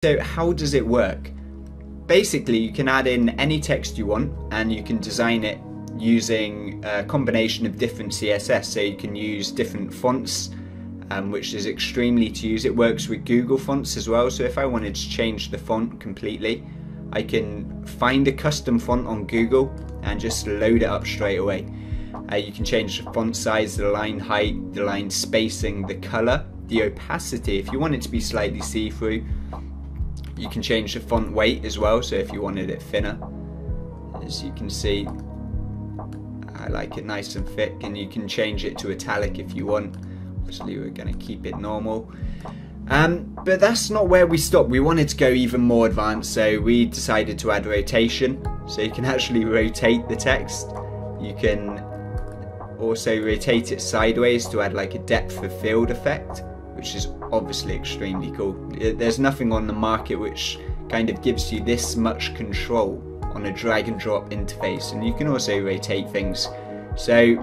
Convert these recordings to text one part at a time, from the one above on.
So how does it work? Basically, you can add in any text you want and you can design it using a combination of different CSS. So you can use different fonts, which is extremely to use. It works with Google fonts as well. So if I wanted to change the font completely, I can find a custom font on Google and just load it up straight away. You can change the font size, the line height, the line spacing, the color, the opacity. If you want it to be slightly see-through, you can change the font weight as well. So if you wanted it thinner, as you can see, I like it nice and thick, and you can change it to italic if you want. Obviously we're going to keep it normal. But that's not where we stopped. We wanted to go even more advanced, so we decided to add rotation. So you can actually rotate the text. You can also rotate it sideways to add like a depth of field effect, which is obviously extremely cool. There's nothing on the market which kind of gives you this much control on a drag and drop interface, and you can also rotate things. So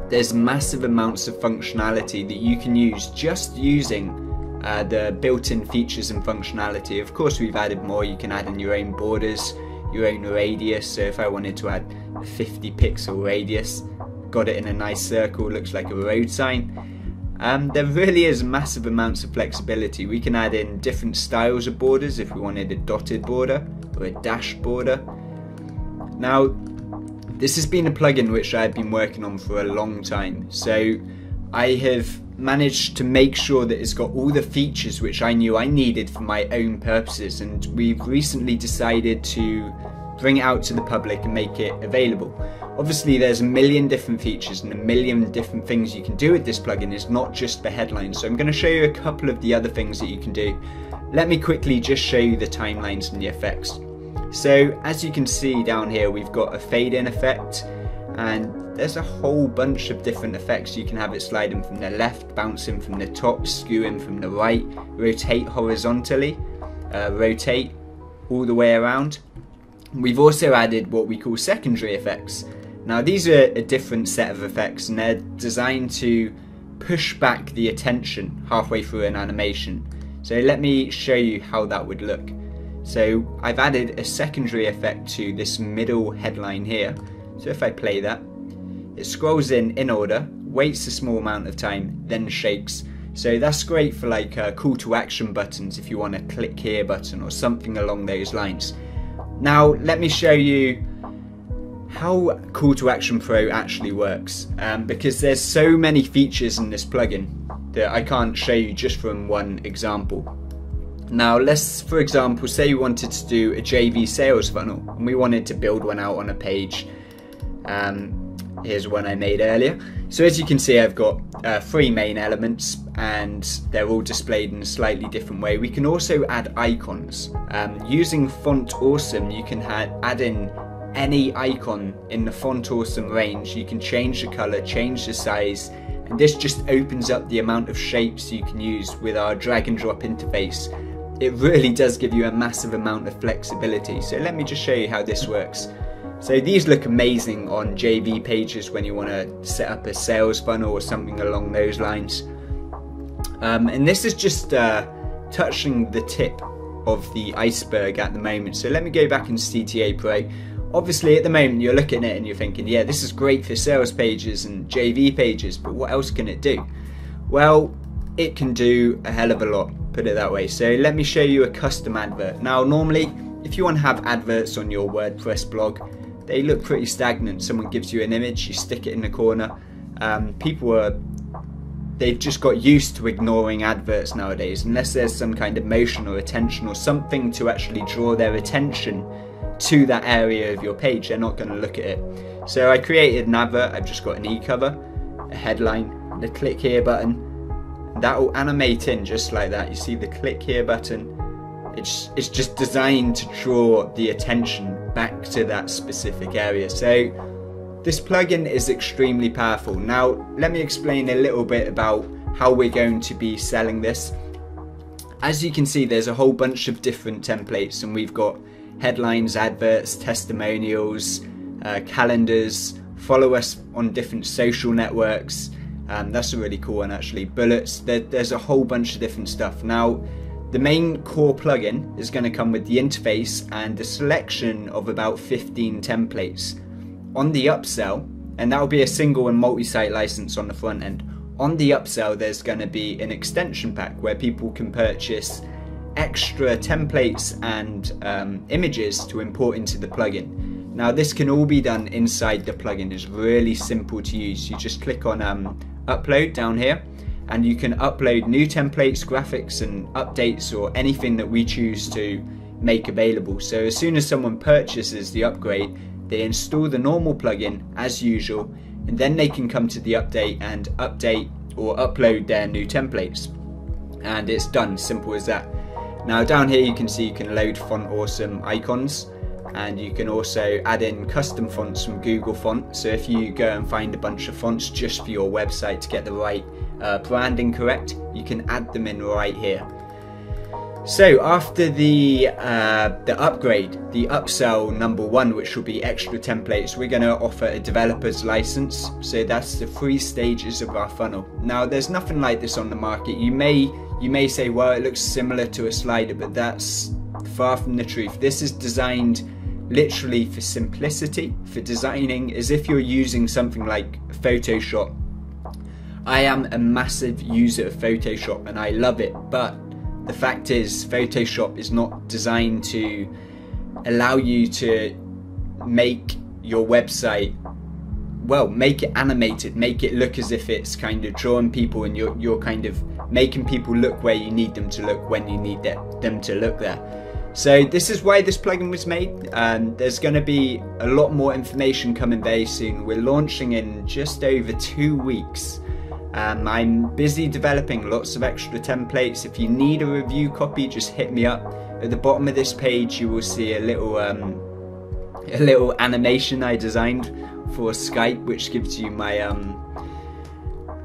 there's massive amounts of functionality that you can use just using the built-in features and functionality. Of course, we've added more. You can add in your own borders, your own radius. So if I wanted to add a 50 pixel radius, got it in a nice circle, looks like a road sign. There really is massive amounts of flexibility. We can add in different styles of borders if we wanted a dotted border or a dashed border. Now, this has been a plugin which I've been working on for a long time. So I have managed to make sure that it's got all the features which I knew I needed for my own purposes, and we've recently decided to bring it out to the public and make it available. Obviously there's a million different features and a million different things you can do with this plugin. It's not just the headlines, so I'm going to show you a couple of the other things that you can do. Let me quickly just show you the timelines and the effects. So as you can see down here, we've got a fade in effect, and there's a whole bunch of different effects. You can have it sliding from the left, bouncing from the top, skewing from the right, rotate horizontally, rotate all the way around. We've also added what we call secondary effects. Now these are a different set of effects, and they're designed to push back the attention halfway through an animation. So let me show you how that would look. So I've added a secondary effect to this middle headline here. So if I play that, it scrolls in order, waits a small amount of time, then shakes. So that's great for like call to action buttons if you want a click here button or something along those lines. Now let me show you how Call to Action Pro actually works, because there's so many features in this plugin that I can't show you just from one example. Now let's, for example, say you wanted to do a JV sales funnel and we wanted to build one out on a page. Here's one I made earlier. So as you can see, I've got 3 main elements and they're all displayed in a slightly different way. We can also add icons. Using Font Awesome, you can add in any icon in the Font Awesome range. You can change the color, change the size, and this just opens up the amount of shapes you can use with our drag and drop interface. It really does give you a massive amount of flexibility. So let me just show you how this works. So these look amazing on JV pages when you want to set up a sales funnel or something along those lines. And this is just touching the tip of the iceberg at the moment. So let me go back into CTA Pro. Obviously at the moment you're looking at it and you're thinking, yeah, this is great for sales pages and JV pages, but what else can it do? Well, it can do a hell of a lot, put it that way. So let me show you a custom advert. Now normally, if you want to have adverts on your WordPress blog, they look pretty stagnant. Someone gives you an image, you stick it in the corner. They've just got used to ignoring adverts nowadays. Unless there's some kind of motion or attention or something to actually draw their attention to that area of your page, they're not going to look at it. So I created an advert. I've just got an e-cover, a headline, and a click here button. That will animate in just like that. You see the click here button. It's just designed to draw the attention back to that specific area. So this plugin is extremely powerful. Now let me explain a little bit about how we're going to be selling this. As you can see, there's a whole bunch of different templates, and we've got headlines, adverts, testimonials, calendars, follow us on different social networks. That's a really cool one actually. Bullets, there's a whole bunch of different stuff. Now The main core plugin is going to come with the interface and a selection of about 15 templates. On the upsell, and that will be a single and multi-site license on the front end. On the upsell, there's going to be an extension pack where people can purchase extra templates and images to import into the plugin. Now this can all be done inside the plugin. It's really simple to use. You just click on upload down here, and you can upload new templates, graphics and updates, or anything that we choose to make available. So as soon as someone purchases the upgrade, they install the normal plugin as usual, and then they can come to the update and update or upload their new templates, and it's done. Simple as that. Now down here you can see you can load Font Awesome icons, and you can also add in custom fonts from Google Font. So if you go and find a bunch of fonts just for your website to get the right branding correct, you can add them in right here. So after the upgrade, the upsell number 1, which will be extra templates, we're going to offer a developer's license. So that's the 3 stages of our funnel. Now there's nothing like this on the market. You may say, well, it looks similar to a slider, but that's far from the truth. This is designed literally for simplicity, for designing as if you're using something like Photoshop. I am a massive user of Photoshop and I love it, but the fact is Photoshop is not designed to allow you to make your website, well, make it animated, make it look as if it's kind of drawing people and you're kind of making people look where you need them to look when you need them to look there. So this is why this plugin was made. There's going to be a lot more information coming very soon. We're launching in just over 2 weeks. I'm busy developing lots of extra templates. If you need a review copy, just hit me up. At the bottom of this page you will see a little animation I designed for Skype, which gives you my